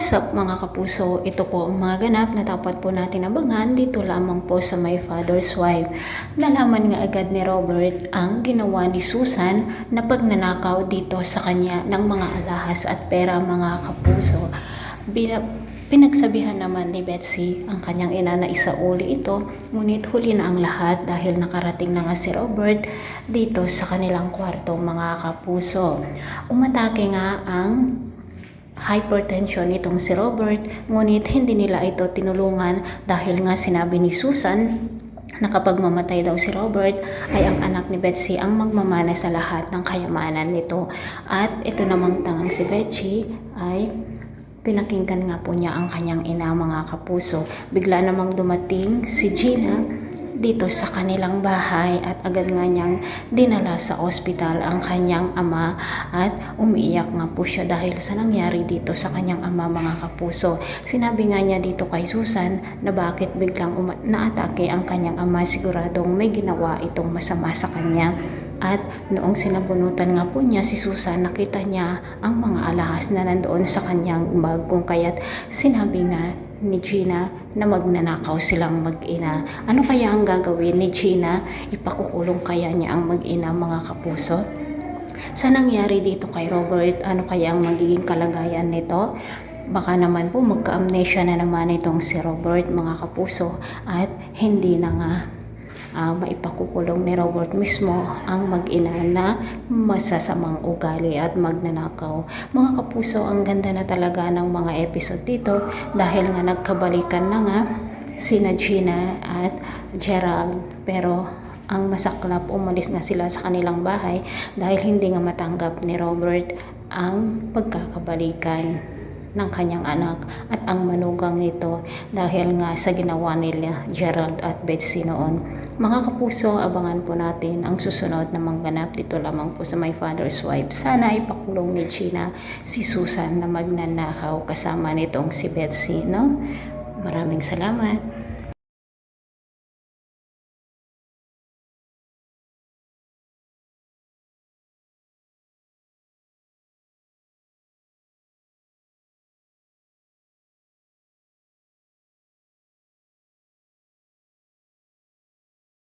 What's up mga kapuso, ito po ang mga ganap na dapat po natin abangan dito lamang po sa My Father's Wife. Nalaman nga agad ni Robert ang ginawa ni Susan na pagnanakaw dito sa kanya ng mga alahas at pera mga kapuso. Pinagsabihan naman ni Betsy ang kanyang ina na isauli ito, ngunit huli na ang lahat dahil nakarating na nga si Robert dito sa kanilang kwarto mga kapuso. Umatake nga ang hypertension itong si Robert, ngunit hindi nila ito tinulungan dahil nga sinabi ni Susan na kapag mamatay daw si Robert ay ang anak ni Betsy ang magmamana sa lahat ng kayamanan nito. At ito namang tangang si Betsy ay pinakinggan nga po niya ang kanyang ina mga kapuso. Bigla namang dumating si Gina dito sa kanilang bahay at agad nga niyang dinala sa ospital ang kanyang ama at umiiyak nga po siya dahil sa nangyari dito sa kanyang ama mga kapuso. Sinabi nga niya dito kay Susan na bakit biglang naatake ang kanyang ama, siguradong may ginawa itong masama sa kanya. At noong sinabunutan nga po niya si Susan, nakita niya ang mga alahas na nandoon sa kanyang bag, kung kaya't sinabi nga ni Gina na magnanakaw silang mag-ina. Ano kaya ang gagawin ni Gina? Ipakukulong kaya niya ang mag-ina mga kapuso? Sa nangyari dito kay Robert, ano kaya ang magiging kalagayan nito? Baka naman po magka-amnesia na naman itong si Robert mga kapuso at hindi na nga maipakukulong ni Robert mismo ang mag-ina na masasamang ugali at magnanakaw. Mga kapuso, ang ganda na talaga ng mga episode dito dahil nga nagkabalikan na nga sina Gina at Gerald, pero ang masaklap, umalis nga sila sa kanilang bahay dahil hindi nga matanggap ni Robert ang pagkakabalikan ng kanyang anak at ang manugang nito dahil nga sa ginawa nila Gerald at Betsy noon. Mga kapuso, abangan po natin ang susunod na mangganap dito lamang po sa My Father's Wife. Sana ipakulong ni Gina si Susan na magnanakaw kasama nitong si Betsy, no? Maraming salamat.